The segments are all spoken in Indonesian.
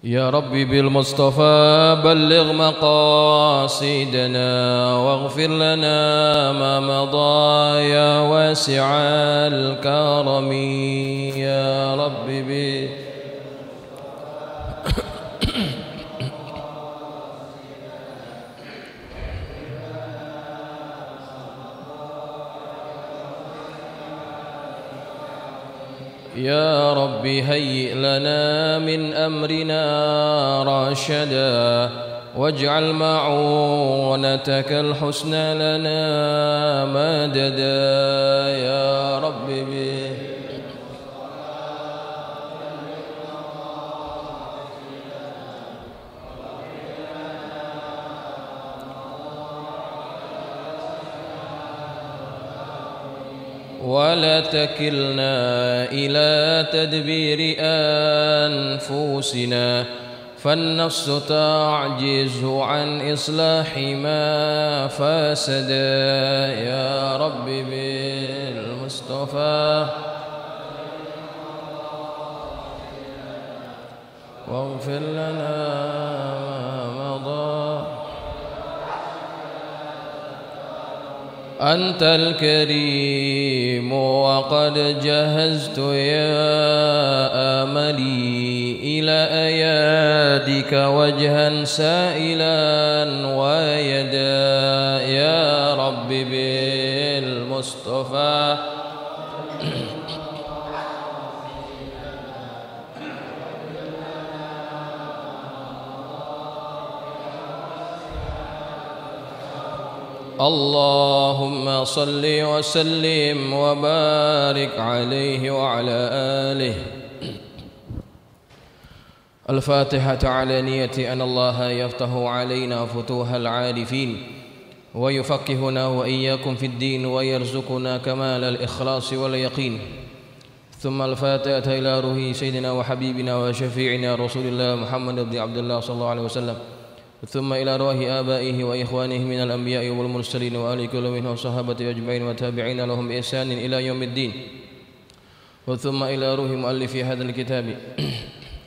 يا ربي بالمصطفى بلغ مقاصدنا واغفر لنا ما مضى يا واسع الكرم يا ربي يا رب هيئ لنا من أمرنا رشدا واجعل معونتك الحسنى لنا مددا يا رب ولا تكلنا إلى تدبير أنفسنا فالنفس تعجز عن إصلاح ما فسد يا رب بالمصطفى واغفر لنا ما مضى أنت الكريم وقد جهزت يا آملي إلى أيادك وجها سائلا ويدا يا رب بالمصطفى اللهم صل وسلم وبارك عليه وعلى آله. الفاتحة على نية أن الله يفتح علينا فتوح العارفين ويفقهنا وإياكم في الدين ويرزقنا كمال الإخلاص واليقين. ثم الفاتحة إلى روح سيدنا وحبيبنا وشفيعنا رسول الله محمد بن عبد الله صلى الله عليه وسلم. ثم إلى روح آبائه وإخوانه من الأنبياء والمرسلين وآل كل منهم وصحابته أجمعين وتابعين لهم بإحسان إلى يوم الدين. وثم إلى روح مؤلف هذا الكتاب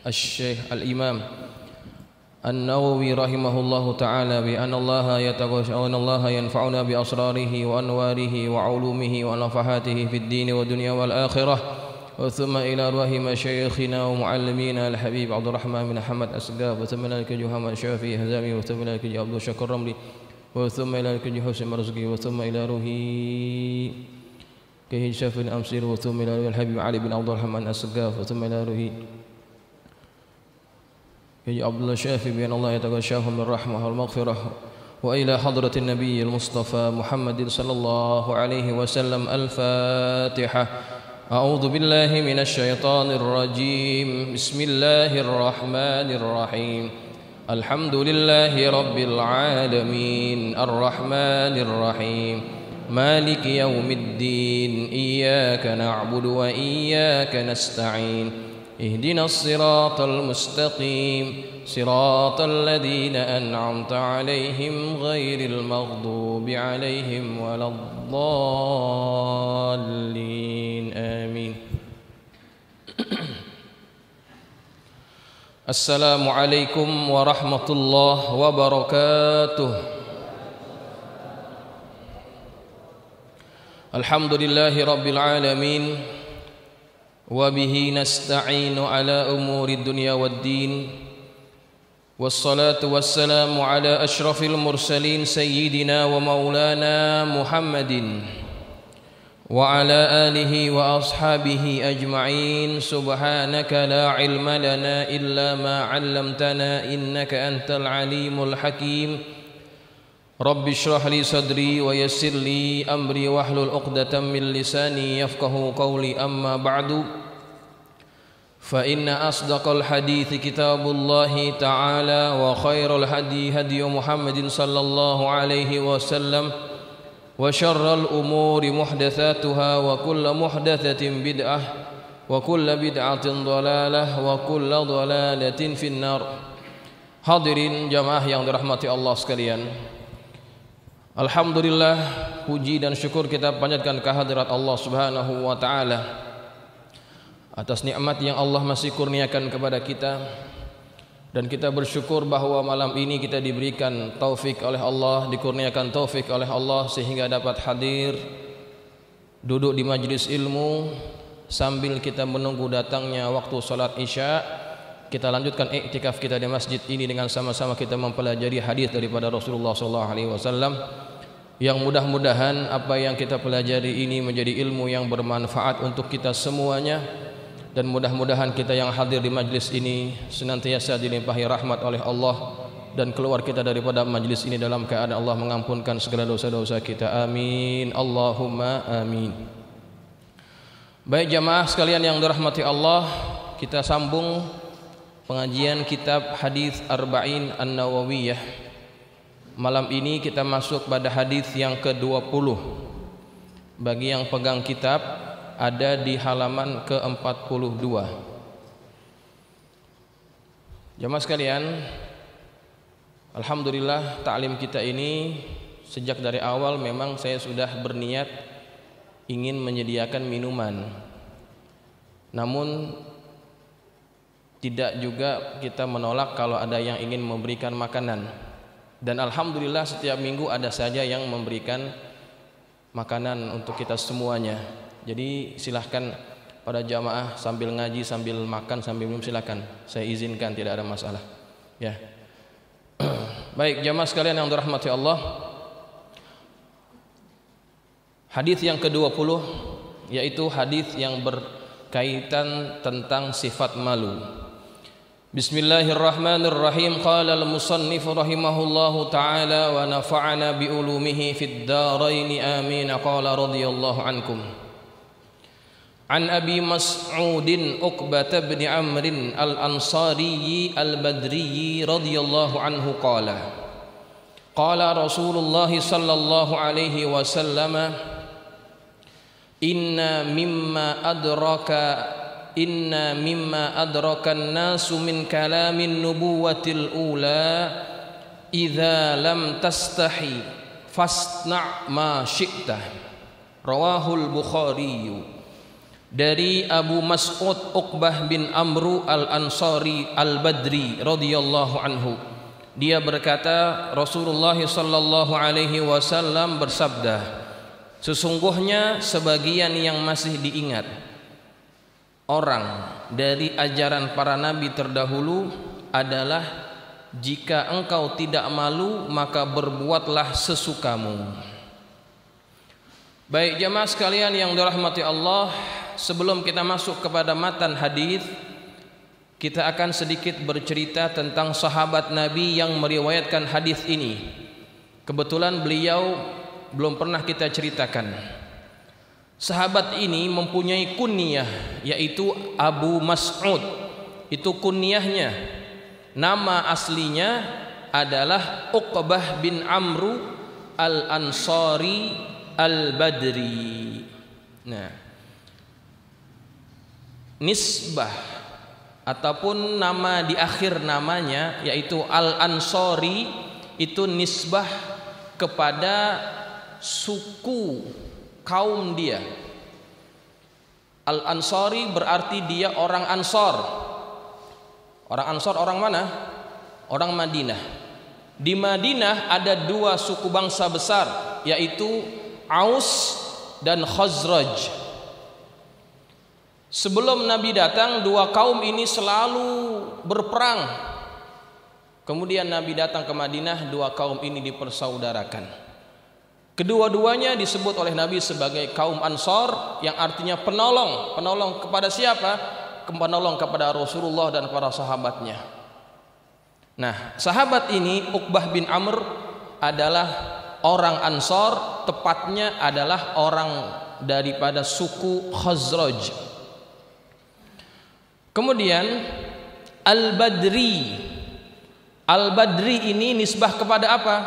الشيخ الإمام النووي رحمه الله تعالى بأن الله ينفعنا بأسراره وأنواره وعلومه ونفحاته في الدين والدنيا والآخرة. وثم إلى روح مشايخنا ومعلمينا الحبيب عبد الرحمن بن محمد أسقاف. وثم إلى الكجي محمد شافعي هزامي. وثم إلى الكجي عبد الشكر رملي. وثم إلى الكجي حسين مرزقي. وثم إلى روح كهي شاف الأمصير. وثم إلى روح الحبيب علي بن عبد الرحمن أسقاف. وثم إلى روح كهي عبد الله شافي بأن الله يتغشاه من الرحمة والمغفرة. وإلى حضرة النبي المصطفى محمد صلى الله عليه وسلم. الفاتحة. أعوذ بالله من الشيطان الرجيم. بسم الله الرحمن الرحيم. الحمد لله رب العالمين الرحمن الرحيم مالك يوم الدين إياك نعبد وإياك نستعين اهدنا الصراط المستقيم صراط الذين أنعمت عليهم غير المغضوب عليهم ولا الضالين آمين. السلام عليكم ورحمة الله وبركاته. الحمد لله رب العالمين وبه نستعين على أمور الدنيا والدين. والصلاة والسلام على أشرف المرسلين سيدنا ومولانا محمد وعلى آله وأصحابه أجمعين. سبحانك لا علم لنا إلا ما علمتنا إنك أنت العليم الحكيم. رب اشرح لي صدري ويسر لي أمري واحلل عقدة من لساني يفقه قولي. أما بعد فإن أصدق الحديث كتاب الله تعالى وخير الهدي هدي محمد صلى الله عليه وسلم وشر الأمور محدثاتها وكل محدثة بدعة وكل بدعة ضلالة وكل ضلالة في النار. Hadirin jamaah yang dirahmati Allah sekalian, alhamdulillah, puji dan syukur kita panjatkan kehadirat Allah Subhanahu wa taala atas nikmat yang Allah masih kurniakan kepada kita, Dan kita bersyukur bahwa malam ini kita diberikan taufik oleh Allah, dikurniakan taufik oleh Allah sehingga dapat hadir duduk di majlis ilmu sambil kita menunggu datangnya waktu salat Isya. Kita lanjutkan iktikaf kita di masjid ini dengan sama-sama kita mempelajari hadis daripada Rasulullah SAW, yang mudah-mudahan apa yang kita pelajari ini menjadi ilmu yang bermanfaat untuk kita semuanya. Dan mudah-mudahan kita yang hadir di majlis ini senantiasa dilimpahi rahmat oleh Allah, dan keluar kita daripada majlis ini dalam keadaan Allah mengampunkan segala dosa-dosa kita. Amin, Allahumma amin. Baik jamaah sekalian yang dirahmati Allah, kita sambung pengajian kitab hadis Arba'in An-Nawawiyah. Malam ini kita masuk pada hadis yang ke-20. Bagi yang pegang kitab, ada di halaman ke-42. Jamaah sekalian, alhamdulillah ta'lim kita ini sejak dari awal memang saya sudah berniat ingin menyediakan minuman. Namun tidak juga kita menolak kalau ada yang ingin memberikan makanan. Dan alhamdulillah setiap minggu ada saja yang memberikan makanan untuk kita semuanya. Jadi silahkan pada jamaah sambil ngaji, sambil makan, sambil minum silahkan. Saya izinkan, tidak ada masalah. Ya. Baik jamaah sekalian yang dirahmati Allah. Hadis yang ke-20 yaitu hadis yang berkaitan tentang sifat malu. Bismillahirrahmanirrahim. Qala al-musannif rahimahullahu ta'ala wa nafa'ana bi ulumihi fid darain amin. Qala radhiyallahu ankum. An Abi Mas'ud Uqbah bin Amr al-Ansari al-Badri radhiyallahu anhu qala qala Rasulullah sallallahu alaihi wasallam inna mimma adraka an-nasu min kalamin nubuwatil ula idza lam tastahi fasna' ma syi'ta. Rawahul Bukhari. Dari Abu Mas'ud Uqbah bin Amru al-Ansari al-Badri radhiyallahu anhu, dia berkata Rasulullah sallallahu alaihi wasallam bersabda, sesungguhnya sebagian yang masih diingat orang dari ajaran para nabi terdahulu adalah jika engkau tidak malu maka berbuatlah sesukamu. Baik jamaah sekalian yang dirahmati Allah, sebelum kita masuk kepada matan hadis, kita akan sedikit bercerita tentang sahabat Nabi yang meriwayatkan hadis ini. Kebetulan beliau belum pernah kita ceritakan. Sahabat ini mempunyai kunyah yaitu Abu Mas'ud. Itu kunyahnya. Nama aslinya adalah Uqbah bin Amru al-Ansari al-Badri. Nah, nisbah ataupun nama di akhir namanya yaitu Al-Ansari itu nisbah kepada suku kaum dia. Al-Ansari berarti dia orang Ansor. Orang Ansor orang mana? Orang Madinah. Di Madinah ada dua suku bangsa besar yaitu Aus dan Khazraj. Sebelum Nabi datang, dua kaum ini selalu berperang. Kemudian Nabi datang ke Madinah, dua kaum ini dipersaudarakan. Kedua-duanya disebut oleh Nabi sebagai kaum Ansor, yang artinya penolong. Penolong kepada siapa? Penolong kepada Rasulullah dan para sahabatnya. Nah, sahabat ini Uqbah bin Amr adalah orang Ansor, tepatnya adalah orang daripada suku Khazraj. Kemudian Al-Badri. Al-Badri ini nisbah kepada apa?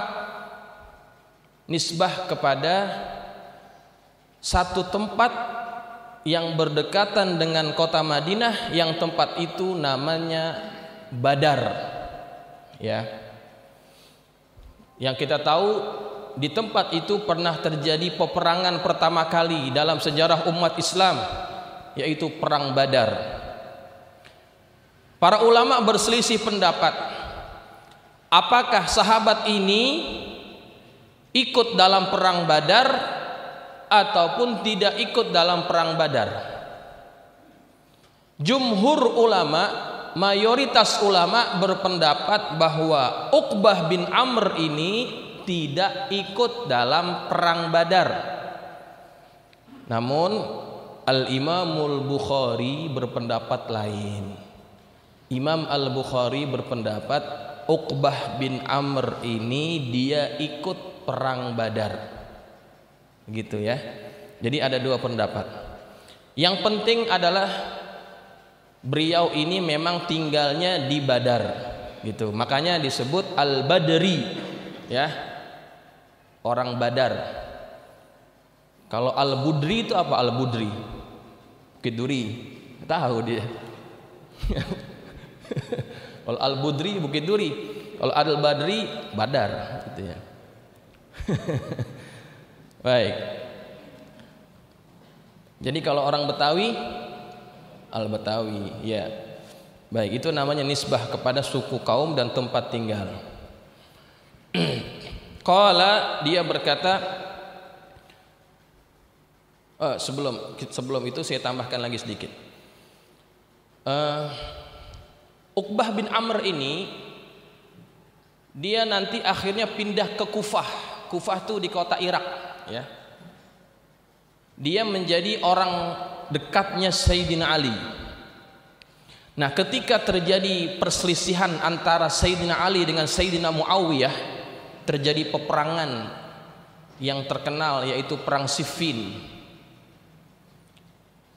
Nisbah kepada satu tempat yang berdekatan dengan kota Madinah, yang tempat itu namanya Badar. Ya. Yang kita tahu di tempat itu pernah terjadi peperangan pertama kali dalam sejarah umat Islam, yaitu perang Badar. Para ulama berselisih pendapat, apakah sahabat ini ikut dalam perang Badar ataupun tidak ikut dalam perang Badar. Jumhur ulama, mayoritas ulama berpendapat bahwa Uqbah bin Amr ini tidak ikut dalam perang Badar. Namun Al-Imamul Bukhari berpendapat lain. Imam Al-Bukhari berpendapat Uqbah bin Amr ini dia ikut perang Badar. Gitu ya. Jadi ada dua pendapat. Yang penting adalah beliau ini memang tinggalnya di Badar gitu. Makanya disebut Al-Badri ya. Orang Badar. Kalau Al-Budri itu apa Al-Budri? Bukit Duri. Tahu dia. Kalau Al-Budri Bukit Duri, kalau Al-Badri Badar gitu ya. Baik. Jadi kalau orang Betawi Al-Betawi ya. Baik, itu namanya nisbah kepada suku, kaum dan tempat tinggal. Qala, dia berkata, sebelum itu saya tambahkan lagi sedikit. Uqbah bin Amr ini dia nanti akhirnya pindah ke Kufah. Kufah itu di kota Irak ya. Dia menjadi orang dekatnya Sayyidina Ali. Nah, ketika terjadi perselisihan antara Sayyidina Ali dengan Sayyidina Muawiyah, terjadi peperangan yang terkenal yaitu perang Siffin.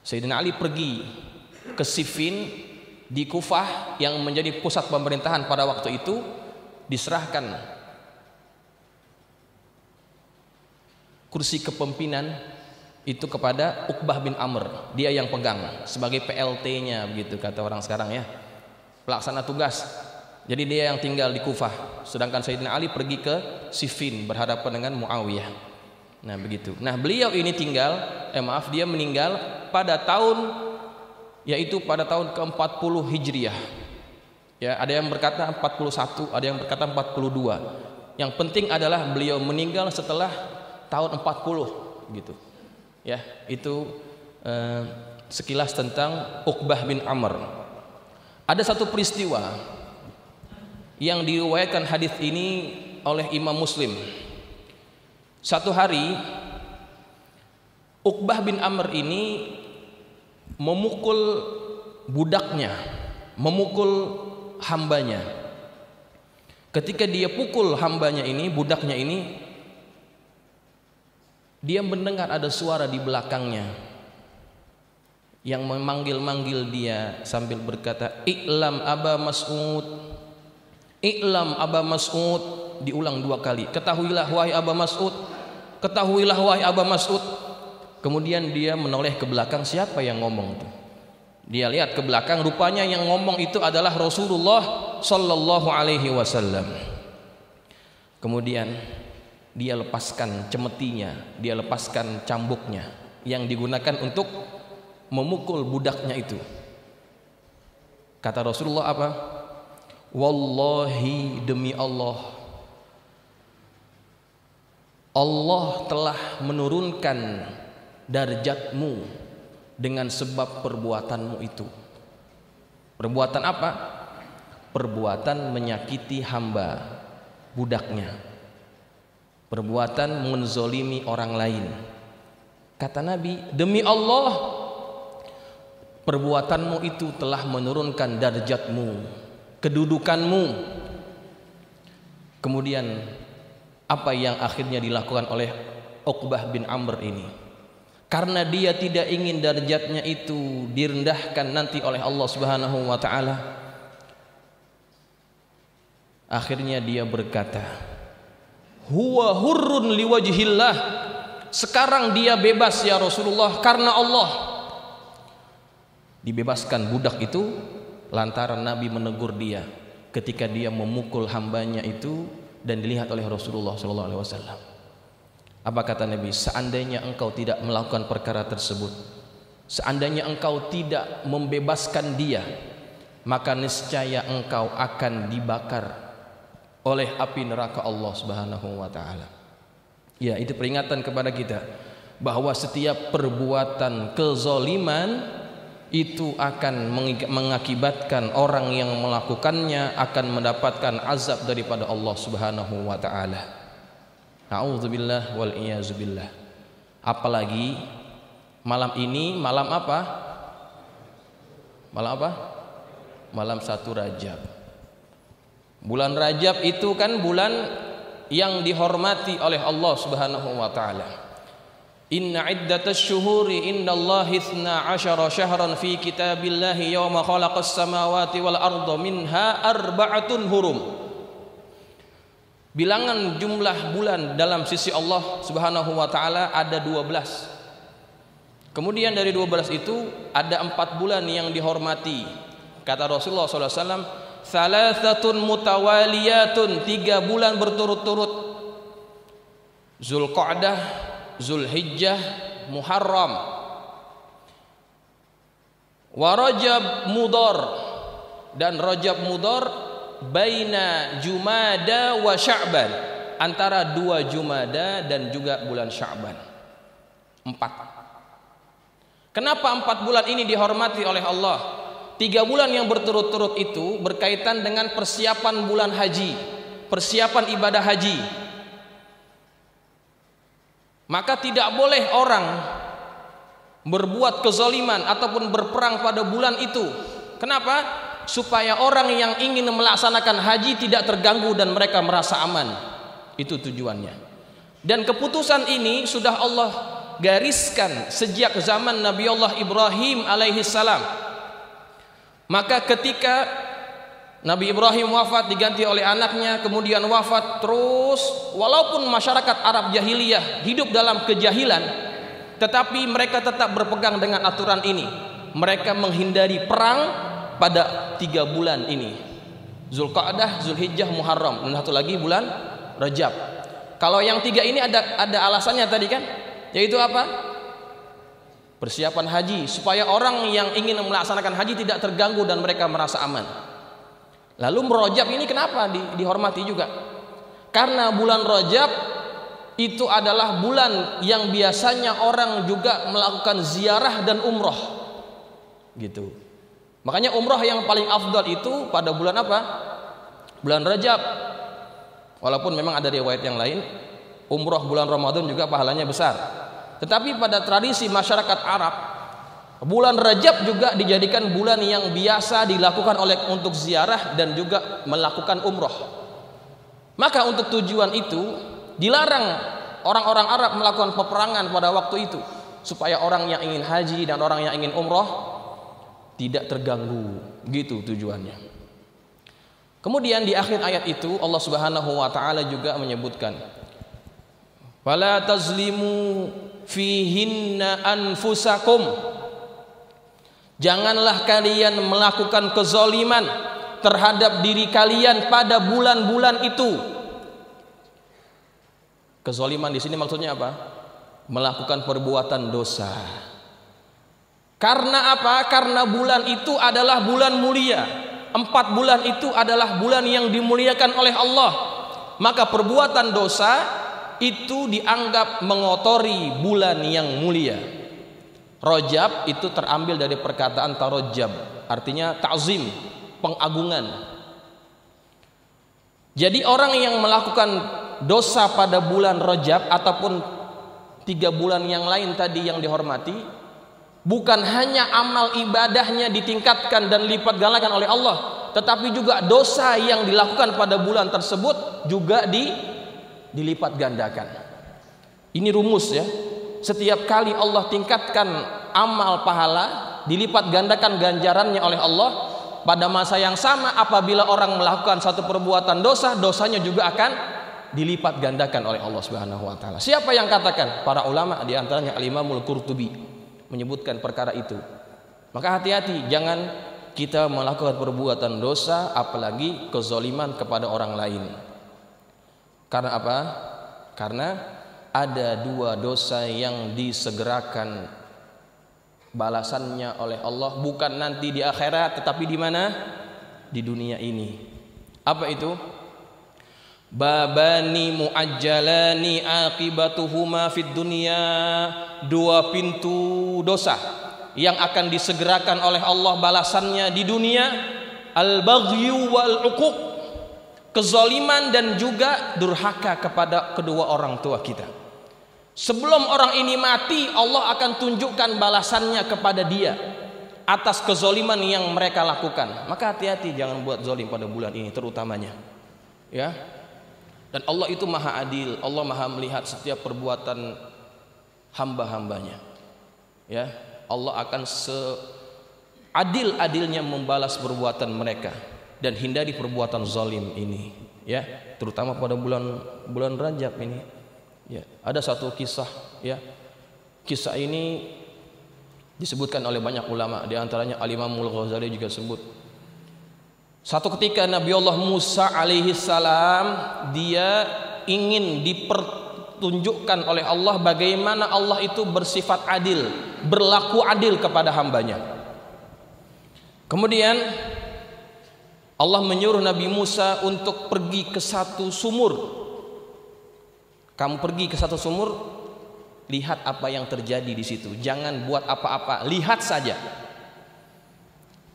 Sayyidina Ali pergi ke Siffin di Kufah yang menjadi pusat pemerintahan pada waktu itu, diserahkan kursi kepemimpinan itu kepada Uqbah bin Amr. Dia yang pegang sebagai PLT-nya begitu kata orang sekarang ya. Pelaksana tugas. Jadi dia yang tinggal di Kufah, sedangkan Sayyidina Ali pergi ke Siffin berhadapan dengan Muawiyah. Nah, begitu. Nah, beliau ini dia meninggal pada tahun yaitu pada tahun ke-40 Hijriah. Ya, ada yang berkata 41, ada yang berkata 42. Yang penting adalah beliau meninggal setelah tahun 40 gitu. Ya, itu sekilas tentang Uqbah bin Amr. Ada satu peristiwa yang diriwayatkan hadis ini oleh Imam Muslim. Satu hari Uqbah bin Amr ini memukul budaknya, memukul hambanya. Ketika dia pukul hambanya ini, budaknya ini, dia mendengar ada suara di belakangnya yang memanggil-manggil dia sambil berkata, "I'lam Aba Mas'ud, i'lam Aba Mas'ud." Diulang 2 kali. "Ketahuilah wahai Aba Mas'ud, ketahuilah wahai Aba Mas'ud." Kemudian dia menoleh ke belakang, siapa yang ngomong itu? Dia lihat ke belakang, rupanya yang ngomong itu adalah Rasulullah sallallahu alaihi wasallam. Kemudian dia lepaskan cemetinya, dia lepaskan cambuknya yang digunakan untuk memukul budaknya itu. Kata Rasulullah apa? "Wallahi, demi Allah, Allah telah menurunkan darjatmu dengan sebab perbuatanmu itu." Perbuatan apa? Perbuatan menyakiti hamba, budaknya. Perbuatan menzolimi orang lain. Kata Nabi, demi Allah, perbuatanmu itu telah menurunkan darjatmu, kedudukanmu. Kemudian apa yang akhirnya dilakukan oleh Uqbah bin Amr ini? Karena dia tidak ingin darjatnya itu direndahkan nanti oleh Allah Subhanahu wa taala, akhirnya dia berkata, "Huwa hurrun liwajhillah." Sekarang dia bebas ya Rasulullah karena Allah. Dibebaskan budak itu lantaran Nabi menegur dia ketika dia memukul hambanya itu dan dilihat oleh Rasulullah sallallahu alaihi wasallam. Apa kata Nabi? Seandainya engkau tidak melakukan perkara tersebut, seandainya engkau tidak membebaskan dia, maka niscaya engkau akan dibakar oleh api neraka Allah Subhanahu wa taala. Ya, itu peringatan kepada kita bahwa setiap perbuatan kezaliman itu akan mengakibatkan orang yang melakukannya akan mendapatkan azab daripada Allah Subhanahu wa taala. A'udzubillah wal iyazubillah. Apalagi malam ini malam apa? Malam apa? Malam 1 Rajab. Bulan Rajab itu kan bulan yang dihormati oleh Allah Subhanahu wa taala. Inna iddatasy syuhuri indallahi 12 syahran fi kitabillahi yauma khalaqas samawati wal arda minha arba'atun hurum. Bilangan jumlah bulan dalam sisi Allah Subhanahu wa taala ada 12. Kemudian dari 12 itu ada 4 bulan yang dihormati. Kata Rasulullah sallallahu alaihi wasallam, "Thalathatun mutawaliyatun", 3 bulan berturut-turut. Zulqa'dah, Zulhijjah, Muharram. Wa Rajab Mudhar, dan Rajab Mudhar baina Jumada wa Sya'ban, antara 2 Jumada dan juga bulan Sya'ban. 4. Kenapa 4 bulan ini dihormati oleh Allah? 3 bulan yang berturut-turut itu berkaitan dengan persiapan bulan haji, persiapan ibadah haji. Maka tidak boleh orang berbuat kezaliman ataupun berperang pada bulan itu. Kenapa? Supaya orang yang ingin melaksanakan haji tidak terganggu dan mereka merasa aman. Itu tujuannya. Dan keputusan ini sudah Allah gariskan sejak zaman Nabi Allah Ibrahim alaihi salam. Maka ketika Nabi Ibrahim wafat diganti oleh anaknya, kemudian wafat terus, walaupun masyarakat Arab jahiliyah hidup dalam kejahilan, tetapi mereka tetap berpegang dengan aturan ini. Mereka menghindari perang pada 3 bulan ini, Zulqa'dah, Zulhijjah, Muharram, dan satu lagi bulan Rajab. Kalau yang 3 ini ada alasannya tadi kan, yaitu apa? Persiapan haji, supaya orang yang ingin melaksanakan haji tidak terganggu dan mereka merasa aman. Lalu Rajab ini kenapa dihormati juga? Karena bulan Rajab itu adalah bulan yang biasanya orang juga melakukan ziarah dan umroh, gitu. Makanya umroh yang paling afdal itu pada bulan apa? Bulan Rajab. Walaupun memang ada riwayat yang lain, umroh bulan Ramadan juga pahalanya besar. Tetapi pada tradisi masyarakat Arab, bulan Rajab juga dijadikan bulan yang biasa dilakukan untuk ziarah dan juga melakukan umroh. Maka untuk tujuan itu dilarang orang-orang Arab melakukan peperangan pada waktu itu, supaya orang yang ingin haji dan orang yang ingin umroh tidak terganggu, gitu tujuannya. Kemudian di akhir ayat itu Allah Subhanahu wa taala juga menyebutkan, "Fala tazlimu fihinna anfusakum", janganlah kalian melakukan kezaliman terhadap diri kalian pada bulan-bulan itu. Kezaliman di sini maksudnya apa? Melakukan perbuatan dosa. Karena apa? Karena bulan itu adalah bulan mulia. 4 bulan itu adalah bulan yang dimuliakan oleh Allah. Maka perbuatan dosa itu dianggap mengotori bulan yang mulia. Rajab itu terambil dari perkataan tarajjab, artinya ta'zim, pengagungan. Jadi orang yang melakukan dosa pada bulan Rajab ataupun 3 bulan yang lain tadi yang dihormati, bukan hanya amal ibadahnya ditingkatkan dan lipat gandakan oleh Allah, tetapi juga dosa yang dilakukan pada bulan tersebut juga dilipat gandakan. Ini rumus ya. Setiap kali Allah tingkatkan amal pahala, dilipat gandakan ganjarannya oleh Allah. Pada masa yang sama apabila orang melakukan satu perbuatan dosa, dosanya juga akan dilipat gandakan oleh Allah Subhanahu wa taala. Siapa yang katakan? Para ulama, di antaranya Al-Imamul Qurtubi menyebutkan perkara itu. Maka hati-hati, jangan kita melakukan perbuatan dosa apalagi kezaliman kepada orang lain. Karena apa? Karena ada 2 dosa yang disegerakan balasannya oleh Allah bukan nanti di akhirat, tetapi di mana? Di dunia ini. Apa itu? Babani muajjalani aqibatuhuma fid dunya, dua pintu dosa yang akan disegerakan oleh Allah balasannya di dunia. Al-baghyu wal uquq, kezaliman dan juga durhaka kepada kedua orang tua kita. Sebelum orang ini mati, Allah akan tunjukkan balasannya kepada dia atas kezaliman yang mereka lakukan. Maka hati-hati jangan buat zalim pada bulan ini terutamanya. Ya. Dan Allah itu maha adil, Allah maha melihat setiap perbuatan hamba-hambanya. Ya, Allah akan seadil-adilnya membalas perbuatan mereka dan hindari perbuatan zalim ini. Ya, terutama pada bulan Rajab ini. Ya, ada satu kisah. Ya, kisah ini disebutkan oleh banyak ulama, di antaranya Al-Imam Al-Ghazali juga sebut. Satu ketika Nabi Allah Musa alaihi salam, dia ingin dipertunjukkan oleh Allah bagaimana Allah itu bersifat adil, berlaku adil kepada hambanya. Kemudian Allah menyuruh Nabi Musa untuk pergi ke satu sumur. Kamu pergi ke satu sumur, lihat apa yang terjadi di situ. Jangan buat apa-apa, lihat saja.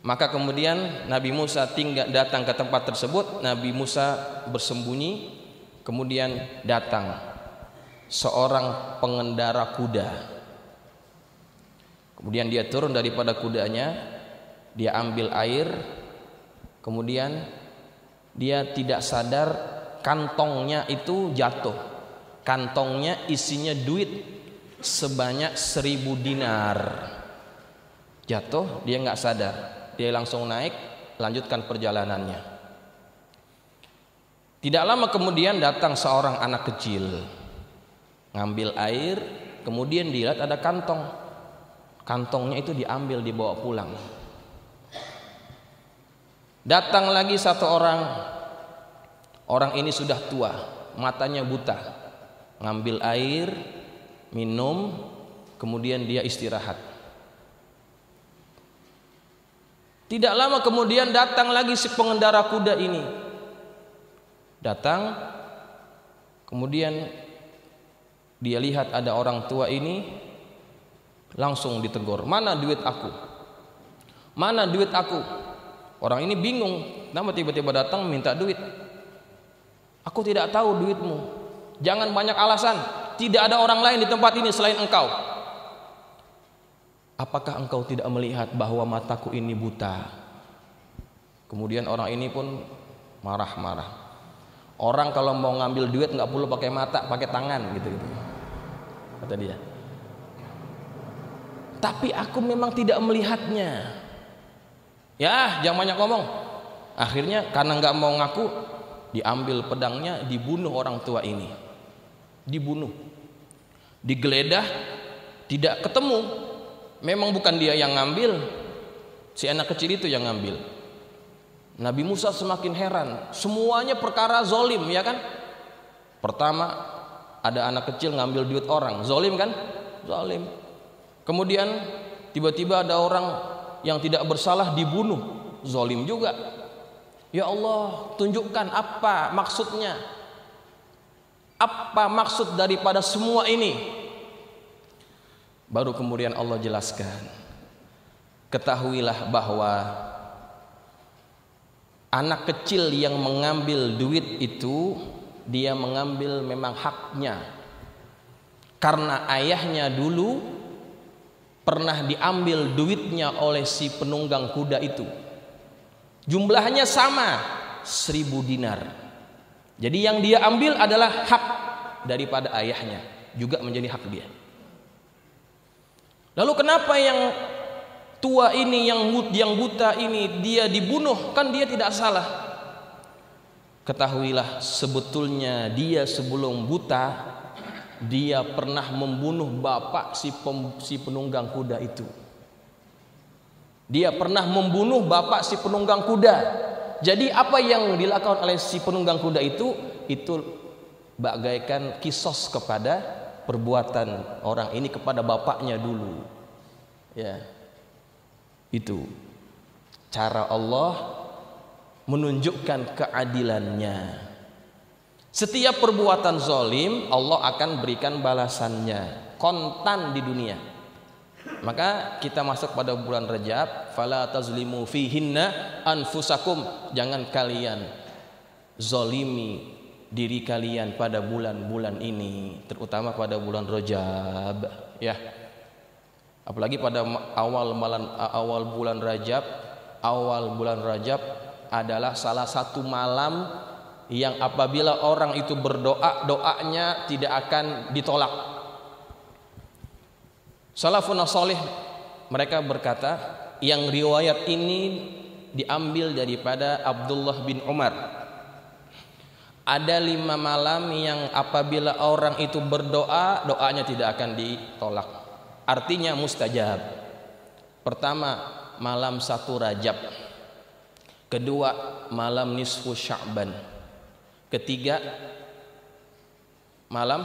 Maka kemudian Nabi Musa datang ke tempat tersebut. Nabi Musa bersembunyi. Kemudian datang seorang pengendara kuda. Kemudian dia turun daripada kudanya, dia ambil air. Kemudian dia tidak sadar kantongnya itu jatuh. Kantongnya isinya duit sebanyak 1000 dinar. Jatuh, dia nggak sadar. Dia langsung naik, lanjutkan perjalanannya. Tidak lama kemudian datang seorang anak kecil, ngambil air, kemudian dilihat ada kantong. Kantongnya itu diambil, dibawa pulang. Datang lagi satu orang. Orang ini sudah tua, matanya buta. Ngambil air, minum, kemudian dia istirahat. Tidak lama kemudian datang lagi si pengendara kuda ini. Datang, kemudian dia lihat ada orang tua ini, langsung ditegur, "Mana duit aku? Mana duit aku?" Orang ini bingung, kenapa tiba-tiba datang minta duit? "Aku tidak tahu duitmu. Jangan banyak alasan. Tidak ada orang lain di tempat ini selain engkau. Apakah engkau tidak melihat bahwa mataku ini buta?" Kemudian orang ini pun marah-marah. Orang kalau mau ngambil duit nggak perlu pakai mata, pakai tangan gitu. Kata dia. Tapi aku memang tidak melihatnya. Ya, jangan banyak ngomong. Akhirnya karena nggak mau ngaku, diambil pedangnya, dibunuh orang tua ini. Dibunuh. Digeledah, tidak ketemu. Memang bukan dia yang ngambil, si anak kecil itu yang ngambil. Nabi Musa semakin heran. Semuanya perkara zolim, ya kan? Pertama, ada anak kecil ngambil duit orang, zolim kan? Zolim. Kemudian tiba-tiba ada orang yang tidak bersalah dibunuh, zolim juga. Ya Allah, tunjukkan apa maksudnya? Apa maksud daripada semua ini? Baru kemudian Allah jelaskan, ketahuilah bahwa anak kecil yang mengambil duit itu, dia mengambil memang haknya. Karena ayahnya dulu pernah diambil duitnya oleh si penunggang kuda itu. Jumlahnya sama, 1000 dinar. Jadi yang dia ambil adalah hak daripada ayahnya, juga menjadi hak dia. Lalu kenapa yang tua ini, yang buta ini dia dibunuh? Kan dia tidak salah. Ketahuilah sebetulnya dia sebelum buta, dia pernah membunuh bapak si penunggang kuda itu. Dia pernah membunuh bapak si penunggang kuda. Jadi apa yang dilakukan oleh si penunggang kuda itu bagaikan kisos kepada perbuatan orang ini kepada bapaknya dulu. Ya. Itu cara Allah menunjukkan keadilannya. Setiap perbuatan zalim Allah akan berikan balasannya kontan di dunia. Maka kita masuk pada bulan Rajab, fala tazlimu fihinna anfusakum, jangan kalian zalimi diri kalian pada bulan-bulan ini, terutama pada bulan Rajab, ya. Apalagi pada awal bulan Rajab adalah salah satu malam yang apabila orang itu berdoa, doanya tidak akan ditolak. Salafun salih mereka berkata, yang riwayat ini diambil daripada Abdullah bin Umar. Ada 5 malam yang apabila orang itu berdoa, doanya tidak akan ditolak. Artinya mustajab. Pertama, malam 1 Rajab. Kedua, malam nisfu Sya'ban. Ketiga, malam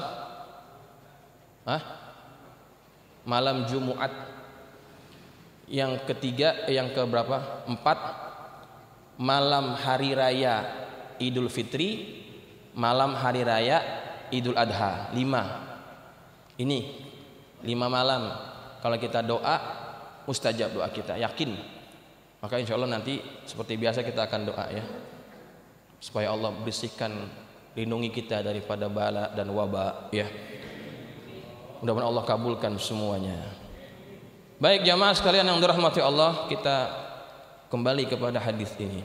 malam Jumat. Yang ketiga, yang keberapa? 4, malam hari raya Idul Fitri, malam hari raya Idul Adha. 5. Ini 5 malam. Kalau kita doa, mustajab doa kita, yakin. Maka insya Allah nanti seperti biasa kita akan doa, ya, supaya Allah bersihkan, lindungi kita daripada bala dan wabah, ya. Mudah-mudahan Allah kabulkan semuanya. Baik jamaah sekalian yang dirahmati Allah, kita kembali kepada hadis ini.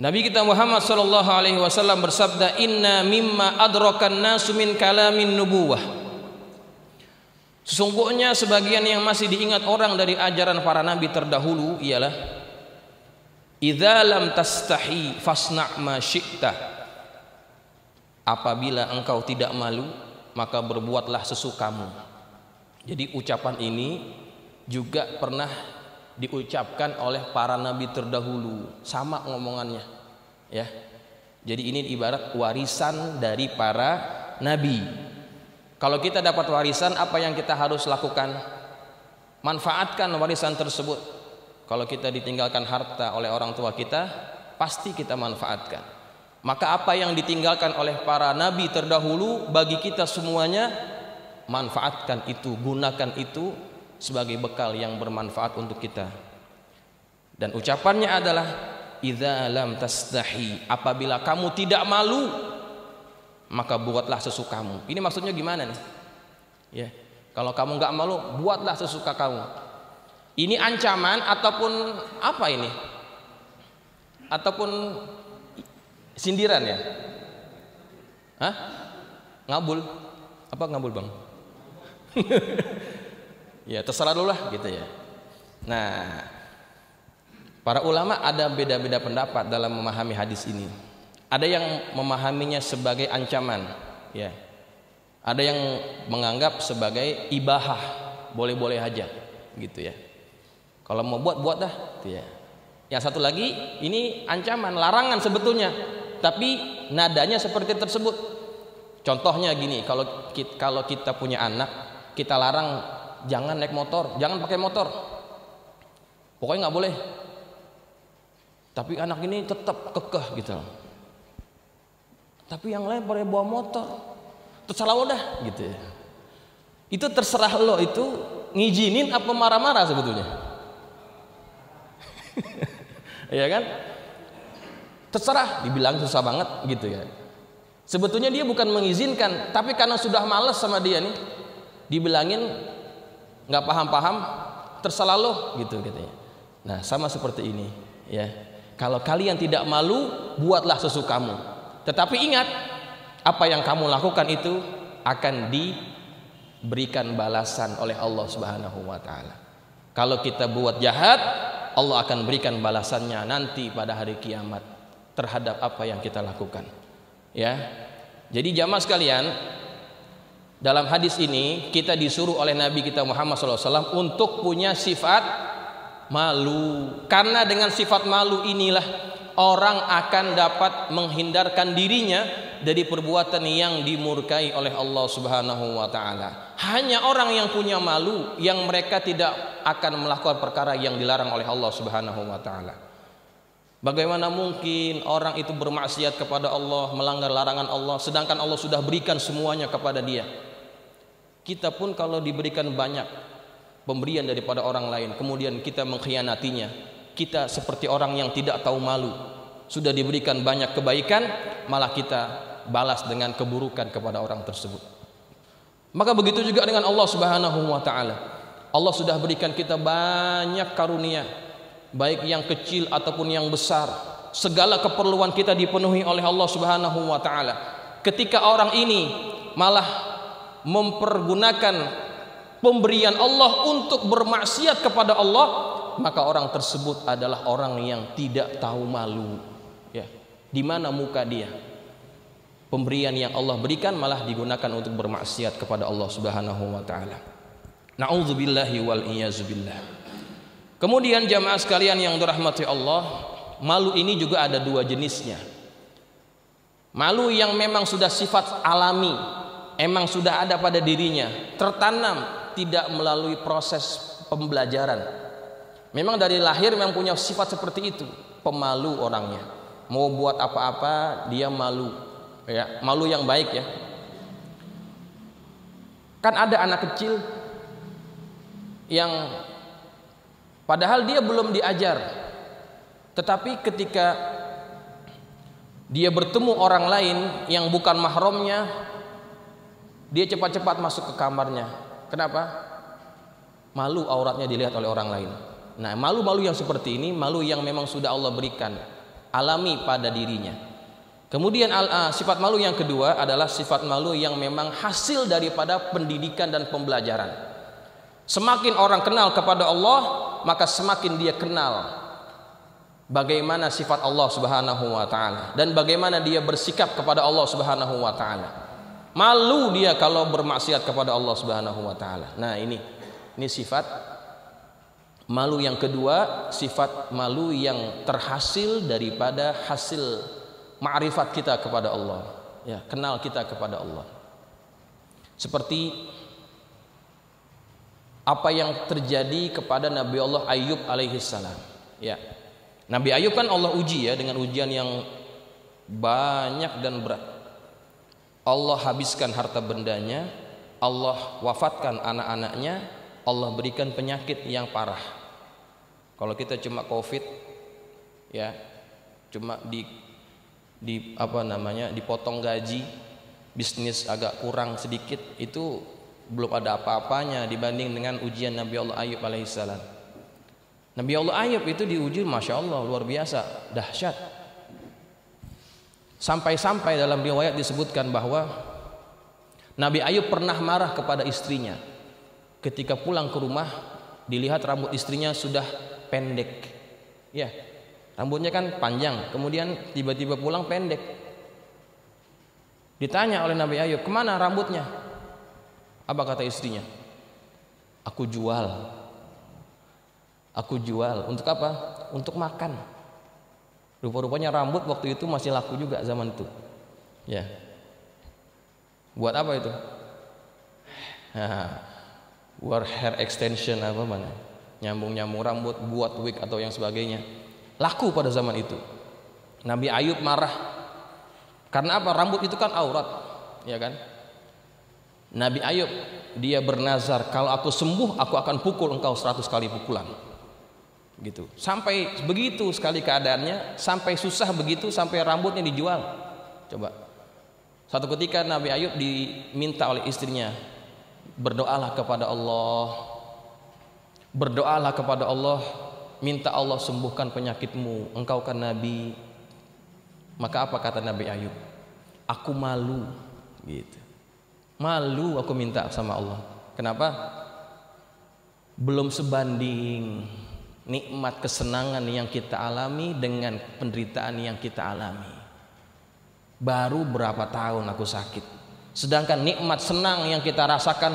Nabi kita Muhammad sallallahu alaihi wasallam bersabda, "Inna mimma adrakan nasu min kalamin nubuwah." Sesungguhnya sebagian yang masih diingat orang dari ajaran para nabi terdahulu ialah, "Idza lam tastahi fasna' ma syi'ta." Apabila engkau tidak malu, maka berbuatlah sesukamu. Jadi ucapan ini juga pernah diucapkan oleh para nabi terdahulu, sama ngomongannya, ya. Jadi ini ibarat warisan dari para nabi. Kalau kita dapat warisan, apa yang kita harus lakukan? Manfaatkan warisan tersebut. Kalau kita ditinggalkan harta oleh orang tua kita, pasti kita manfaatkan. Maka apa yang ditinggalkan oleh para nabi terdahulu bagi kita semuanya, manfaatkan itu, gunakan itu sebagai bekal yang bermanfaat untuk kita. Dan ucapannya adalah, "Idza lam tastahi," apabila kamu tidak malu, maka buatlah sesukamu. Ini maksudnya gimana nih? Ya, kalau kamu nggak malu, buatlah sesuka kamu. Ini ancaman ataupun apa ini? Ataupun sindiran, ya? Hah? Ngabul? Apa ngabul, Bang? Ya terserah dulu lah, gitu ya. Nah, para ulama ada beda-beda pendapat dalam memahami hadis ini. Ada yang memahaminya sebagai ancaman, ya. Ada yang menganggap sebagai ibahah, boleh-boleh aja, gitu ya. Kalau mau buat dah, gitu ya. Yang satu lagi, ini ancaman, larangan sebetulnya, tapi nadanya seperti tersebut. Contohnya gini, kalau kita punya anak, kita larang jangan naik motor, jangan pakai motor, pokoknya nggak boleh. Tapi anak ini tetap kekeh gitu. Tapi yang lain pada bawa motor, terserah lo dah, gitu ya. Itu terserah lo, itu ngizinin apa marah-marah sebetulnya? Ya kan? Terserah, dibilang susah banget gitu ya. Sebetulnya dia bukan mengizinkan, tapi karena sudah malas sama dia nih, dibilangin nggak paham-paham, terserah lo gitu katanya. Nah, sama seperti ini, ya. Kalau kalian tidak malu, buatlah sesukamu. Tetapi ingat, apa yang kamu lakukan itu akan diberikan balasan oleh Allah Subhanahu wa taala. Kalau kita buat jahat, Allah akan berikan balasannya nanti pada hari kiamat terhadap apa yang kita lakukan. Ya. Jadi jamaah sekalian, dalam hadis ini kita disuruh oleh Nabi kita Muhammad SAW untuk punya sifat malu. Karena dengan sifat malu inilah orang akan dapat menghindarkan dirinya dari perbuatan yang dimurkai oleh Allah Subhanahu wa taala. Hanya orang yang punya malu yang mereka tidak akan melakukan perkara yang dilarang oleh Allah Subhanahu wa taala. Bagaimana mungkin orang itu bermaksiat kepada Allah, melanggar larangan Allah, sedangkan Allah sudah berikan semuanya kepada dia. Kita pun kalau diberikan banyak pemberian daripada orang lain, kemudian kita mengkhianatinya, kita seperti orang yang tidak tahu malu. Sudah diberikan banyak kebaikan, malah kita balas dengan keburukan kepada orang tersebut. Maka begitu juga dengan Allah Subhanahu wa taala. Allah sudah berikan kita banyak karunia, baik yang kecil ataupun yang besar. Segala keperluan kita dipenuhi oleh Allah Subhanahu wa taala. Ketika orang ini malah mempergunakan pemberian Allah untuk bermaksiat kepada Allah, maka orang tersebut adalah orang yang tidak tahu malu. Ya, di mana muka dia? Pemberian yang Allah berikan malah digunakan untuk bermaksiat kepada Allah Subhanahu wa taala. Na'udzubillahi wal iyazubillah. Kemudian jamaah sekalian yang dirahmati Allah, malu ini juga ada dua jenisnya. Malu yang memang sudah sifat alami, emang sudah ada pada dirinya, tertanam, tidak melalui proses pembelajaran. Memang dari lahir memang punya sifat seperti itu, pemalu orangnya. Mau buat apa-apa dia malu, ya, malu yang baik ya. Kan ada anak kecil yang padahal dia belum diajar, tetapi ketika dia bertemu orang lain yang bukan mahramnya, dia cepat-cepat masuk ke kamarnya. Kenapa? Malu auratnya dilihat oleh orang lain. Nah, malu-malu yang seperti ini, malu yang memang sudah Allah berikan, alami pada dirinya. Kemudian sifat malu yang kedua adalah sifat malu yang memang hasil daripada pendidikan dan pembelajaran. Semakin orang kenal kepada Allah, maka semakin dia kenal bagaimana sifat Allah Subhanahu wa taala dan bagaimana dia bersikap kepada Allah Subhanahu wa taala. Malu dia kalau bermaksiat kepada Allah Subhanahu wa taala. Nah, ini sifat malu yang kedua, sifat malu yang terhasil daripada hasil ma'rifat kita kepada Allah, ya, kenal kita kepada Allah. Seperti apa yang terjadi kepada Nabi Allah Ayub alaihissalam. Ya, Nabi Ayub kan Allah uji ya dengan ujian yang banyak dan berat. Allah habiskan harta bendanya, Allah wafatkan anak-anaknya, Allah berikan penyakit yang parah. Kalau kita cuma COVID, ya, cuma dipotong gaji, bisnis agak kurang sedikit, itu belum ada apa-apanya dibanding dengan ujian Nabi Allah Ayub alaihissalam. Nabi Allah Ayub itu diuji, masya Allah, luar biasa, dahsyat. Sampai-sampai dalam riwayat disebutkan bahwa Nabi Ayub pernah marah kepada istrinya. Ketika pulang ke rumah, dilihat rambut istrinya sudah pendek. Ya, rambutnya kan panjang, kemudian tiba-tiba pulang pendek. Ditanya oleh Nabi Ayub, kemana rambutnya? Apa kata istrinya? Aku jual. Aku jual. Untuk apa? Untuk makan. Rupa-rupanya rambut waktu itu masih laku juga zaman itu. Ya. Buat apa itu? Buat hair extension apa mana? Nyambung-nyambung rambut, buat wig atau yang sebagainya. Laku pada zaman itu. Nabi Ayub marah. Karena apa? Rambut itu kan aurat, ya kan? Nabi Ayub dia bernazar, kalau aku sembuh aku akan pukul engkau 100 kali pukulan. Gitu. Sampai begitu sekali keadaannya, sampai susah begitu, sampai rambutnya dijual. Coba. Satu ketika Nabi Ayub diminta oleh istrinya, berdoalah kepada Allah. Berdoalah kepada Allah, minta Allah sembuhkan penyakitmu, engkau kan Nabi. Maka apa kata Nabi Ayub? Aku malu, gitu. Malu aku minta sama Allah. Kenapa? Belum sebanding nikmat kesenangan yang kita alami dengan penderitaan yang kita alami. Baru berapa tahun aku sakit, sedangkan nikmat senang yang kita rasakan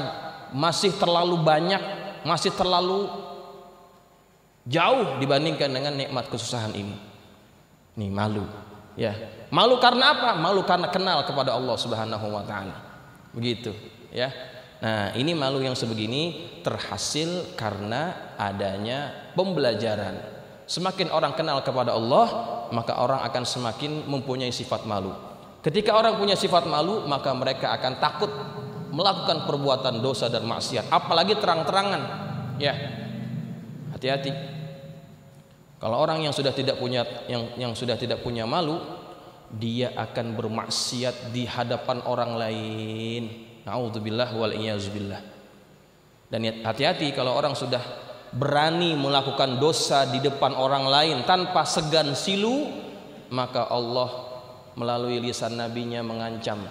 masih terlalu banyak, masih terlalu jauh dibandingkan dengan nikmat kesusahan ini. Nih malu, ya. Malu karena apa? Malu karena kenal kepada Allah Subhanahu wa taala. Begitu, ya. Nah, ini malu yang sebegini terhasil karena adanya pembelajaran. Semakin orang kenal kepada Allah, maka orang akan semakin mempunyai sifat malu. Ketika orang punya sifat malu, maka mereka akan takut melakukan perbuatan dosa dan maksiat, apalagi terang-terangan. Ya. Hati-hati. Kalau orang yang sudah tidak punya malu, dia akan bermaksiat di hadapan orang lain. Na'udzubillah wal iyazubillah. Dan hati-hati kalau orang sudah berani melakukan dosa di depan orang lain tanpa segan silu, maka Allah melalui lisan nabinya mengancam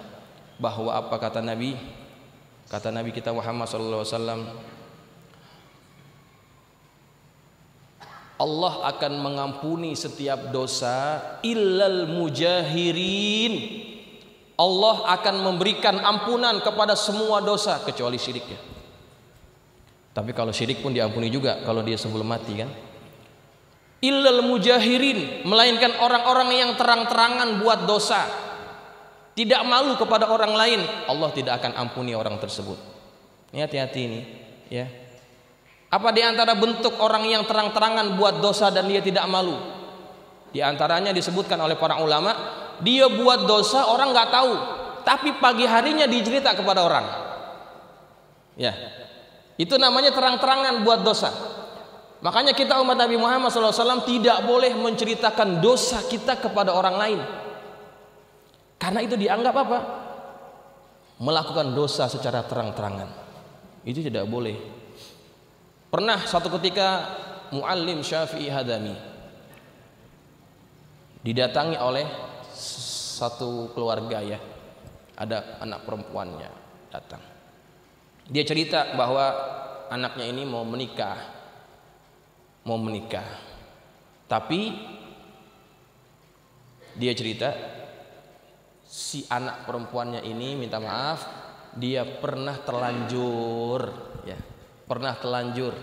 bahwa apa kata Nabi? Kata Nabi kita Muhammad sallallahu alaihi wasallam, Allah akan mengampuni setiap dosa illal mujahirin. Allah akan memberikan ampunan kepada semua dosa kecuali syiriknya. Tapi kalau syirik pun diampuni juga kalau dia sebelum mati kan. Illal mujahirin, melainkan orang-orang yang terang-terangan buat dosa, tidak malu kepada orang lain, Allah tidak akan ampuni orang tersebut. Ini hati-hati ini, ya. Apa di antara bentuk orang yang terang-terangan buat dosa dan dia tidak malu? Di antaranya disebutkan oleh para ulama, dia buat dosa orang nggak tahu, tapi pagi harinya dicerita kepada orang. Ya, itu namanya terang-terangan buat dosa. Makanya kita umat Nabi Muhammad SAW tidak boleh menceritakan dosa kita kepada orang lain, karena itu dianggap apa? Melakukan dosa secara terang-terangan. Itu tidak boleh. Pernah satu ketika Muallim Syafi'i Hadami didatangi oleh satu keluarga, ya, ada anak perempuannya datang. Dia cerita bahwa anaknya ini mau menikah, tapi dia cerita si anak perempuannya ini minta maaf, dia pernah terlanjur, ya, pernah telanjur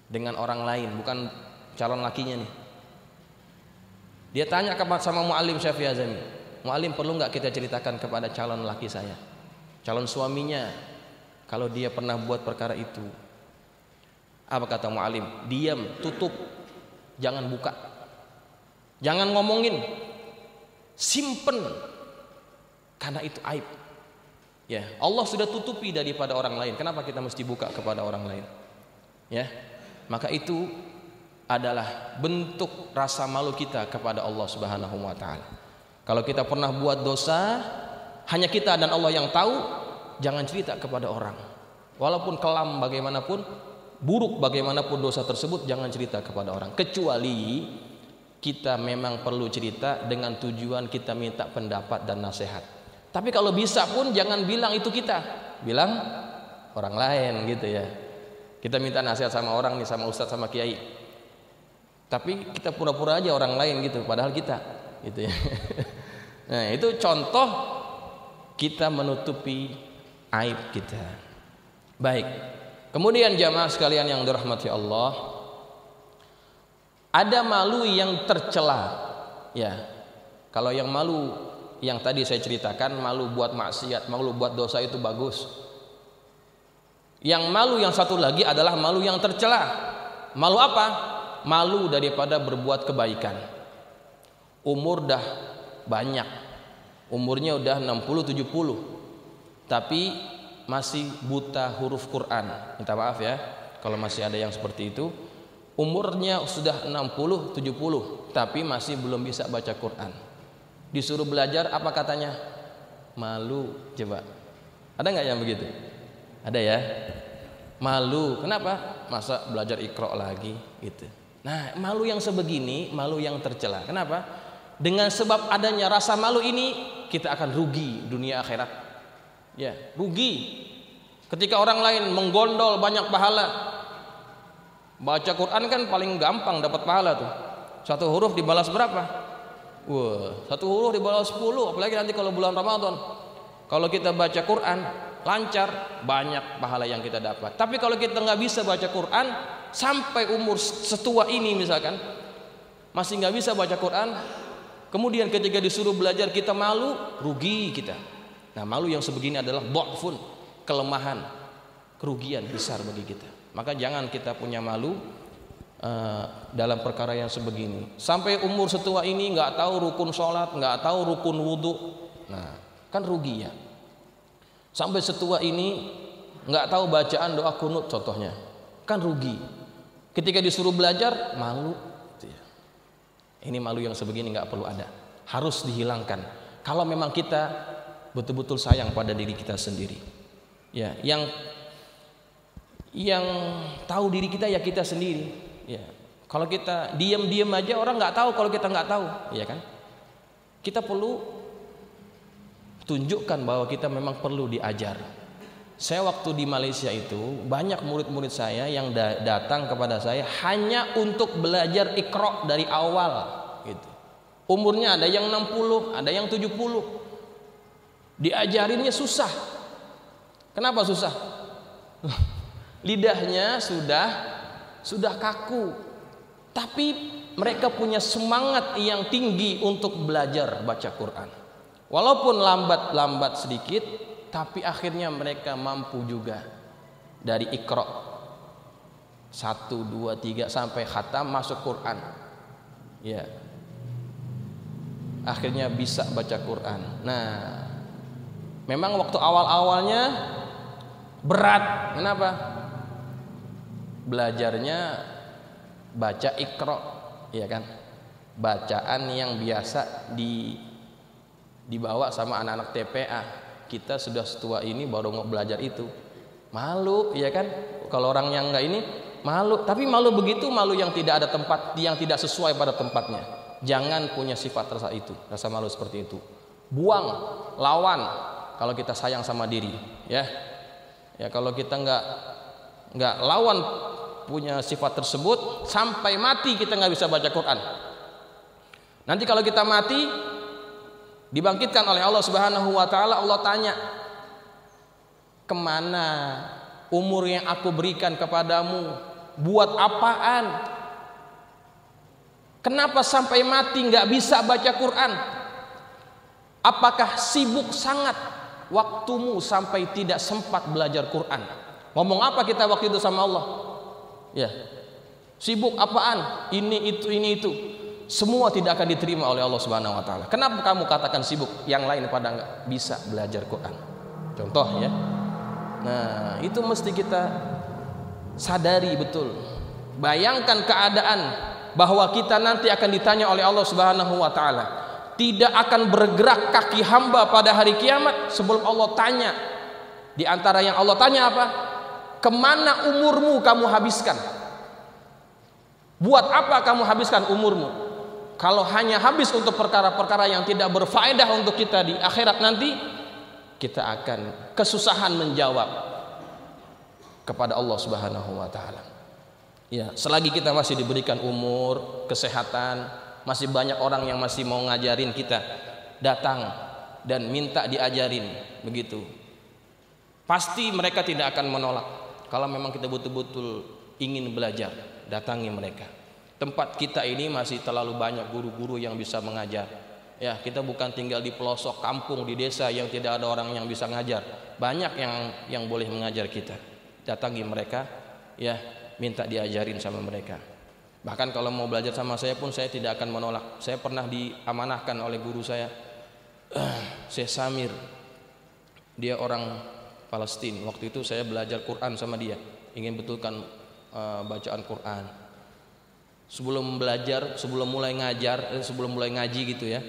dengan orang lain, bukan calon lakinya nih. Dia tanya sama Muallim Syafi'i Azami, Muallim, perlu nggak kita ceritakan kepada calon laki saya, calon suaminya, kalau dia pernah buat perkara itu? Apa kata Muallim? Diam, tutup, jangan buka, jangan ngomongin, simpen, karena itu aib. Ya, Allah sudah tutupi daripada orang lain. Kenapa kita mesti buka kepada orang lain? Ya, maka itu adalah bentuk rasa malu kita kepada Allah Subhanahu wa taala. Kalau kita pernah buat dosa, hanya kita dan Allah yang tahu, jangan cerita kepada orang. Walaupun kelam bagaimanapun, buruk bagaimanapun dosa tersebut, jangan cerita kepada orang. Kecuali kita memang perlu cerita dengan tujuan kita minta pendapat dan nasihat. Tapi kalau bisa pun jangan bilang itu kita, bilang orang lain gitu ya. Kita minta nasihat sama orang nih, sama ustadz, sama kiai, tapi kita pura-pura aja orang lain gitu, padahal kita gitu ya. Nah, itu contoh kita menutupi aib kita. Baik. Kemudian jamaah sekalian yang dirahmati Allah, ada malu yang tercela. Ya. Kalau yang malu yang tadi saya ceritakan, malu buat maksiat, malu buat dosa, itu bagus. Yang malu yang satu lagi adalah malu yang tercela. Malu apa? Malu daripada berbuat kebaikan. Umur dah banyak, umurnya udah 60-70, tapi masih buta huruf Quran. Minta maaf ya kalau masih ada yang seperti itu. Umurnya sudah 60-70, tapi masih belum bisa baca Quran. Disuruh belajar, apa katanya? Malu. Coba, ada nggak yang begitu? Ada ya, malu. Kenapa? Masa belajar Iqra lagi gitu. Nah, malu yang sebegini, malu yang tercela. Kenapa? Dengan sebab adanya rasa malu ini, kita akan rugi dunia akhirat. Ya, rugi. Ketika orang lain menggondol banyak pahala, baca Quran kan paling gampang dapat pahala tuh. Satu huruf dibalas berapa? Wah, satu huruf dibalas 10. Apalagi nanti kalau bulan Ramadan, kalau kita baca Quran lancar, banyak pahala yang kita dapat. Tapi kalau kita nggak bisa baca Quran sampai umur setua ini misalkan, masih nggak bisa baca Quran, kemudian ketika disuruh belajar kita malu, rugi kita. Nah, malu yang sebegini adalah dhafun, kelemahan, kerugian besar bagi kita. Maka jangan kita punya malu dalam perkara yang sebegini. Sampai umur setua ini nggak tahu rukun sholat, nggak tahu rukun wudhu, nah kan rugi ya. Sampai setua ini nggak tahu bacaan doa kunut contohnya, kan rugi. Ketika disuruh belajar malu. Ini malu yang sebegini nggak perlu ada, harus dihilangkan. Kalau memang kita betul-betul sayang pada diri kita sendiri, ya, yang tahu diri kita ya kita sendiri. Ya, kalau kita diam-diam aja orang nggak tahu kalau kita nggak tahu, ya kan? Kita perlu tunjukkan bahwa kita memang perlu diajar. Saya waktu di Malaysia itu banyak murid-murid saya yang datang kepada saya hanya untuk belajar Iqra dari awal gitu. Umurnya ada yang 60, ada yang 70. Diajarinnya susah. Kenapa susah? Lidahnya sudah kaku. Tapi mereka punya semangat yang tinggi untuk belajar baca Quran. Walaupun lambat sedikit, tapi akhirnya mereka mampu juga dari Iqra 1, 2, 3 sampai khatam masuk Quran. Ya. Akhirnya bisa baca Quran. Nah, memang waktu awal-awalnya berat. Kenapa? Belajarnya baca Iqra, ya kan? Bacaan yang biasa dibawa sama anak-anak TPA. Kita sudah setua ini baru mau belajar itu. Malu, ya kan? Kalau orang yang enggak ini malu, tapi malu begitu, malu yang tidak ada tempat, yang tidak sesuai pada tempatnya. Jangan punya sifat rasa malu seperti itu. Buang, lawan kalau kita sayang sama diri, ya. Ya, kalau kita enggak lawan punya sifat tersebut, sampai mati kita nggak bisa baca Quran. Nanti kalau kita mati dibangkitkan oleh Allah Subhanahu wa taala, Allah tanya, kemana umur yang aku berikan kepadamu, buat apaan? Kenapa sampai mati nggak bisa baca Quran? Apakah sibuk sangat waktumu sampai tidak sempat belajar Quran? Ngomong apa kita waktu itu sama Allah? Ya, sibuk apaan? Ini itu. Semua tidak akan diterima oleh Allah Subhanahu wa taala. Kenapa kamu katakan sibuk? Yang lain pada nggak bisa belajar Quran. Contoh ya. Nah, itu mesti kita sadari betul. Bayangkan keadaan bahwa kita nanti akan ditanya oleh Allah Subhanahu wa taala. Tidak akan bergerak kaki hamba pada hari kiamat sebelum Allah tanya. Di antara yang Allah tanya apa? Kemana umurmu kamu habiskan? Buat apa kamu habiskan umurmu? Kalau hanya habis untuk perkara-perkara yang tidak berfaedah untuk kita di akhirat nanti, kita akan kesusahan menjawab kepada Allah Subhanahu wa taala. Ya, selagi kita masih diberikan umur, kesehatan, masih banyak orang yang masih mau ngajarin kita, datang dan minta diajarin, begitu. Pasti mereka tidak akan menolak. Kalau memang kita betul-betul ingin belajar, datangi mereka. Tempat kita ini masih terlalu banyak guru-guru yang bisa mengajar. Ya, kita bukan tinggal di pelosok kampung, di desa yang tidak ada orang yang bisa ngajar. Banyak yang boleh mengajar kita. Datangi mereka, ya, minta diajarin sama mereka. Bahkan kalau mau belajar sama saya pun saya tidak akan menolak. Saya pernah diamanahkan oleh guru saya, Syekh Samir. Dia orang Palestina. Waktu itu saya belajar Quran sama dia, ingin betulkan bacaan Quran. Sebelum belajar, sebelum mulai ngaji gitu ya,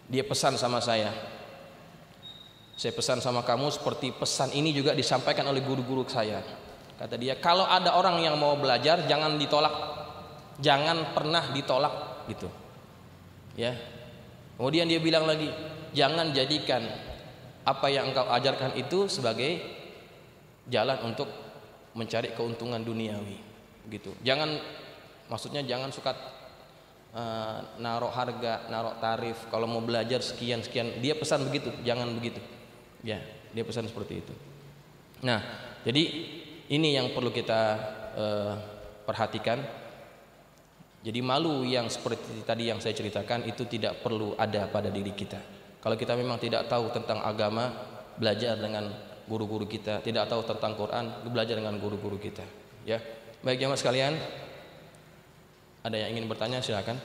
dia pesan sama saya pesan sama kamu seperti pesan ini juga disampaikan oleh guru-guru saya. Kata dia, kalau ada orang yang mau belajar jangan ditolak, jangan pernah ditolak gitu ya. Kemudian dia bilang lagi, jangan jadikan apa yang engkau ajarkan itu sebagai jalan untuk mencari keuntungan duniawi gitu. Maksudnya jangan suka naruh harga, naruh tarif. Kalau mau belajar sekian. Dia pesan begitu, jangan begitu. Ya, dia pesan seperti itu. Nah, jadi ini yang perlu kita perhatikan. Jadi malu yang seperti tadi yang saya ceritakan itu tidak perlu ada pada diri kita. Kalau kita memang tidak tahu tentang agama, belajar dengan guru-guru kita. Tidak tahu tentang Quran, belajar dengan guru-guru kita. Ya, baik jamaah sekalian. Ada yang ingin bertanya, silakan.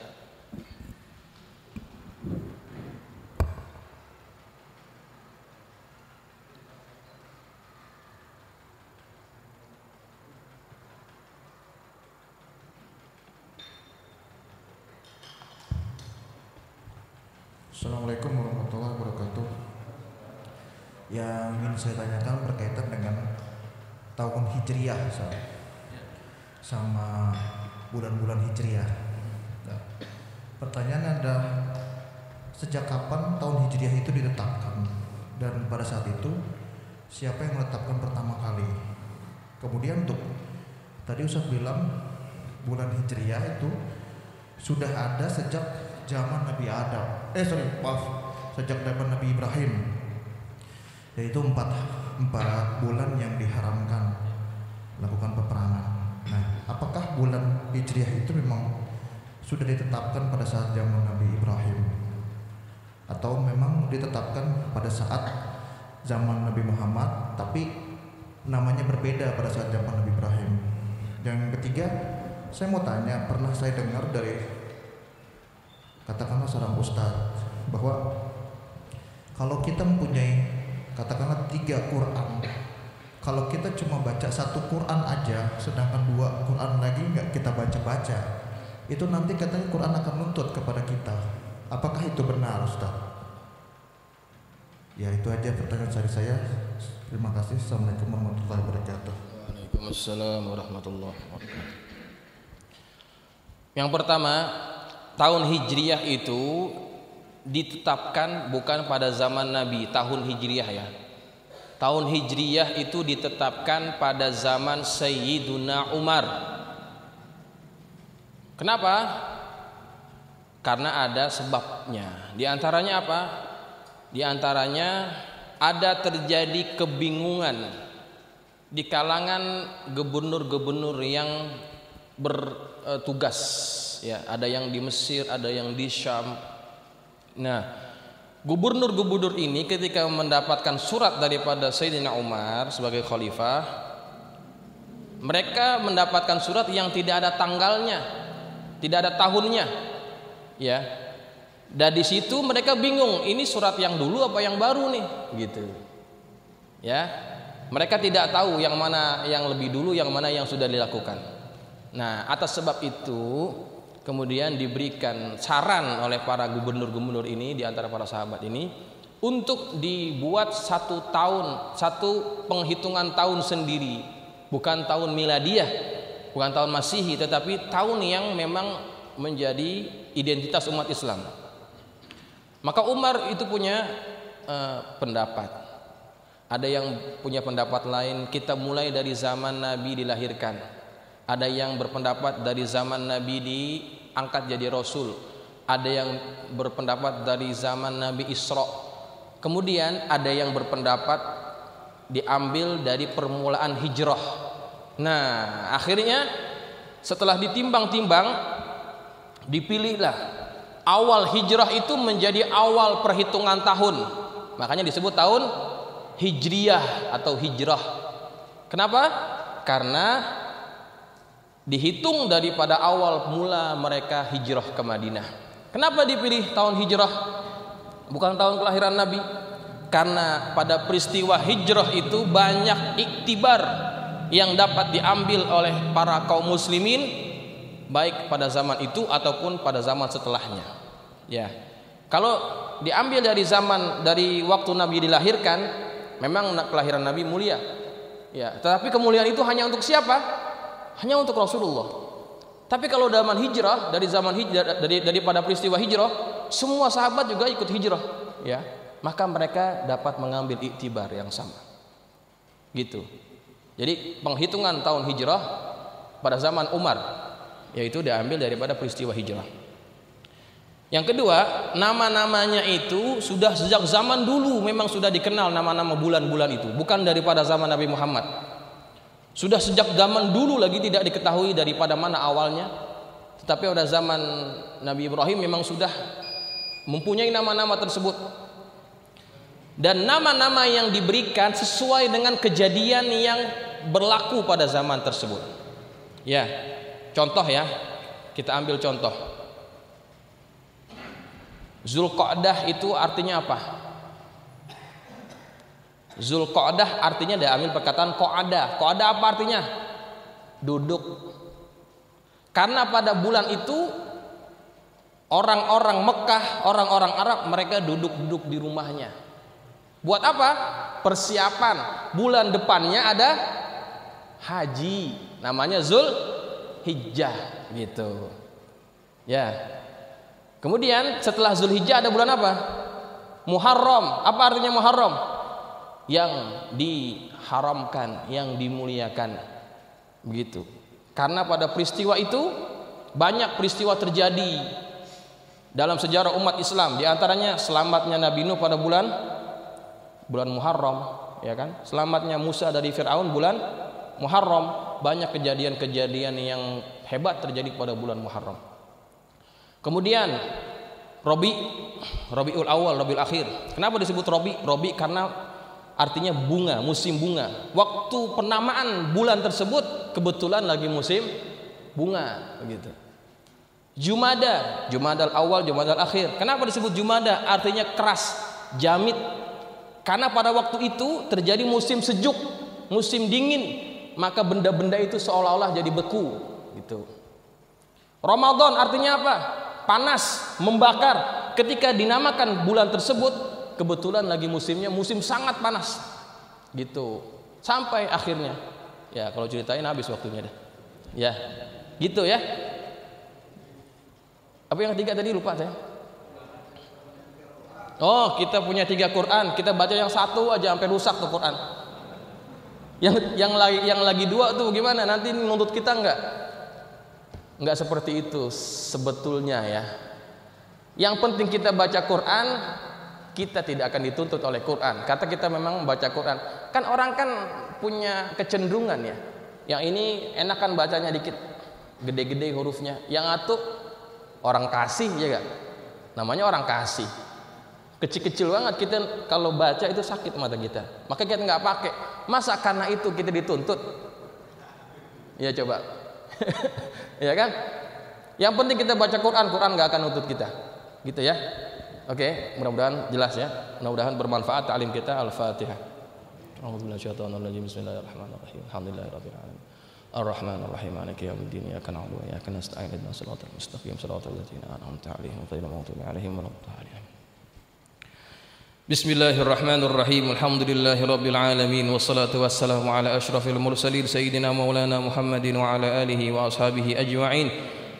Assalamualaikum warahmatullahi wabarakatuh. Yang ingin saya tanyakan berkaitan dengan tahun Hijriyah sama bulan-bulan Hijriyah. Nah, pertanyaan adalah sejak kapan tahun Hijriyah itu ditetapkan, dan pada saat itu siapa yang menetapkan pertama kali? Kemudian untuk tadi Ustaz bilang bulan Hijriyah itu sudah ada sejak zaman Nabi Adam, sejak zaman Nabi Ibrahim, yaitu 4 bulan yang diharamkan melakukan peperangan. Nah, apakah bulan Hijriah itu memang sudah ditetapkan pada saat zaman Nabi Ibrahim, atau memang ditetapkan pada saat zaman Nabi Muhammad tapi namanya berbeda pada saat zaman Nabi Ibrahim? Yang ketiga, saya mau tanya, pernah saya dengar dari katakanlah seorang ustaz bahwa kalau kita mempunyai katakanlah 3 Quran, kalau kita cuma baca 1 Quran aja, sedangkan 2 Quran lagi nggak kita baca-baca, itu nanti katanya Quran akan nuntut kepada kita. Apakah itu benar, Ustaz? Ya, itu aja pertanyaan dari saya. Terima kasih. Assalamualaikum warahmatullahi wabarakatuh. Waalaikumsalam warahmatullahi wabarakatuh. Yang pertama, tahun Hijriyah itu ditetapkan bukan pada zaman Nabi, tahun Hijriyah ya. Tahun Hijriyah itu ditetapkan pada zaman Sayyiduna Umar. Kenapa? Karena ada sebabnya. Di antaranya apa? Di antaranya ada terjadi kebingungan di kalangan gubernur-gubernur yang bertugas. Ya, ada yang di Mesir, ada yang di Syam. Nah, gubernur-gubernur ini ketika mendapatkan surat daripada Sayyidina Umar sebagai khalifah, mereka mendapatkan surat yang tidak ada tanggalnya, tidak ada tahunnya. Ya. Dan di situ mereka bingung, ini surat yang dulu apa yang baru nih, gitu. Ya. Mereka tidak tahu yang mana yang lebih dulu, yang mana yang sudah dilakukan. Nah, atas sebab itu kemudian diberikan saran oleh para gubernur-gubernur ini, di antara para sahabat ini, untuk dibuat 1 tahun, 1 penghitungan tahun sendiri, bukan tahun miladiah, bukan tahun Masihi, tetapi tahun yang memang menjadi identitas umat Islam. Maka Umar itu punya pendapat. Ada yang punya pendapat lain, kita mulai dari zaman Nabi dilahirkan. Ada yang berpendapat dari zaman Nabi diangkat jadi Rasul. Ada yang berpendapat dari zaman Nabi Isra. Kemudian ada yang berpendapat diambil dari permulaan hijrah. Nah, akhirnya setelah ditimbang-timbang, dipilihlah awal hijrah itu menjadi awal perhitungan tahun. Makanya disebut tahun Hijriyah atau hijrah. Kenapa? Karena dihitung daripada awal mula mereka hijrah ke Madinah. Kenapa dipilih tahun hijrah, bukan tahun kelahiran Nabi? Karena pada peristiwa hijrah itu banyak iktibar yang dapat diambil oleh para kaum muslimin, baik pada zaman itu ataupun pada zaman setelahnya. Ya, kalau diambil dari waktu Nabi dilahirkan, memang kelahiran Nabi mulia. Ya, tetapi kemuliaan itu hanya untuk siapa? Hanya untuk Rasulullah. Tapi kalau zaman hijrah, daripada peristiwa hijrah, semua sahabat juga ikut hijrah, ya. Maka mereka dapat mengambil iktibar yang sama. Gitu. Jadi penghitungan tahun hijrah pada zaman Umar, yaitu diambil daripada peristiwa hijrah. Yang kedua, nama-namanya itu sudah sejak zaman dulu memang sudah dikenal nama-nama bulan-bulan itu, bukan daripada zaman Nabi Muhammad. Sudah sejak zaman dulu lagi tidak diketahui daripada mana awalnya, Tetapi pada zaman Nabi Ibrahim memang sudah mempunyai nama-nama tersebut. Dan nama-nama yang diberikan sesuai dengan kejadian yang berlaku pada zaman tersebut. Ya, contoh ya, kita ambil contoh. Zulqa'dah itu artinya apa? Zulqa'dah artinya dia ambil perkataan qa'ada. Qa'ada apa artinya? Duduk. Karena pada bulan itu orang-orang Mekah, orang-orang Arab mereka duduk-duduk di rumahnya. Buat apa? Persiapan bulan depannya ada haji, namanya Zulhijjah gitu. Ya. Kemudian setelah Zulhijjah ada bulan apa? Muharram. Apa artinya Muharram? Yang diharamkan, yang dimuliakan. Begitu. Karena pada peristiwa itu banyak peristiwa terjadi dalam sejarah umat Islam. Di antaranya selamatnya Nabi Nuh pada bulan Muharram, ya kan? Selamatnya Musa dari Firaun bulan Muharram. Banyak kejadian-kejadian yang hebat terjadi pada bulan Muharram. Kemudian Rabiul Awal, Rabiul Akhir. Kenapa disebut Rabi? Karena artinya bunga, musim bunga. Waktu penamaan bulan tersebut kebetulan lagi musim bunga, begitu. Jumadal Awal, Jumadal Akhir. Kenapa disebut Jumada? Artinya keras, jamit. Karena pada waktu itu terjadi musim sejuk, musim dingin, maka benda-benda itu seolah-olah jadi beku, gitu. Ramadan artinya apa? Panas, membakar. Ketika dinamakan bulan tersebut, kebetulan lagi musimnya musim sangat panas, gitu. Sampai akhirnya, ya kalau ceritain habis waktunya deh. Ya, gitu ya. Apa yang ketiga tadi lupa saya. Oh, kita punya 3 Quran, kita baca yang satu aja sampai rusak tuh Quran. Yang lagi 2 tuh gimana? Nanti menuntut kita enggak seperti itu sebetulnya ya. Yang penting kita baca Quran, kita tidak akan dituntut oleh Quran. Kata kita memang membaca Quran. Kan orang kan punya kecenderungan ya. Yang ini enakan bacanya dikit, gede-gede hurufnya. Yang satu orang kasih ya gak? Namanya orang kasih. Kecil-kecil banget kita kalau baca itu sakit mata kita. Maka kita nggak pakai. Masa karena itu kita dituntut? Ya coba. Ya kan? Yang penting kita baca Quran, Quran nggak akan nuntut kita. Gitu ya. Oke, mudah-mudahan jelas ya. Mudah-mudahan bermanfaat ta'lim kita. Al-Fatihah. A'udzubillahi Bismillahirrahmanirrahim. Alhamdulillahirabbil alamin. Ar-Rahmanir-Rahim. Maliki yaumiddin. Iyyaka na'budu wa iyyaka nasta'in. Ihdinas siratal mustaqim. Shiratal ladzina an'amta 'alaihim ghairil maghdubi 'alaihim waladdallin. Bismillahirrahmanirrahim. Alhamdulillahirabbil alamin wassalatu wassalamu ala asyrafil mursalin sayyidina maulana Muhammadin wa ala alihi wa ashabihi ajma'in.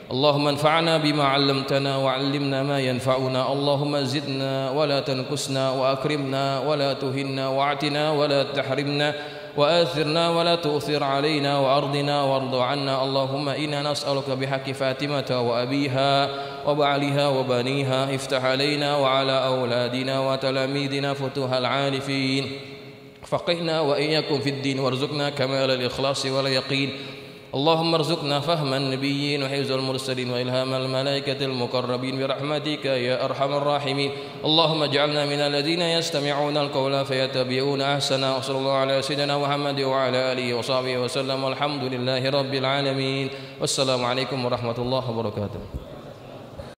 Allahumma anfa'na bima 'allamtana wa 'allimna ma yanfa'una. Allahumma zidna wa la tanqusna wa akrimna wa la tuhinna wa atina wa la tahrimna وآثرنا ولا تؤثر علينا وأرضنا وارض عنا اللهم إنا نسألك بحق فاطمة وأبيها وبعلها وبنيها افتح علينا وعلى أولادنا وتلاميذنا فتوح العارفين فقهنا وإياكم في الدين وارزقنا كمال الإخلاص واليقين اللهم ارزقنا فهم النبيين وحفظ المرسلين وإلهام الملائكة المقربين برحمتك يا أرحم الراحمين اللهم اجعلنا من الذين يستمعون القول فيتبعون أحسنه وصلى الله على سيدنا محمد وعلى آله وصحبه وسلم والحمد لله رب العالمين والسلام عليكم ورحمة الله وبركاته.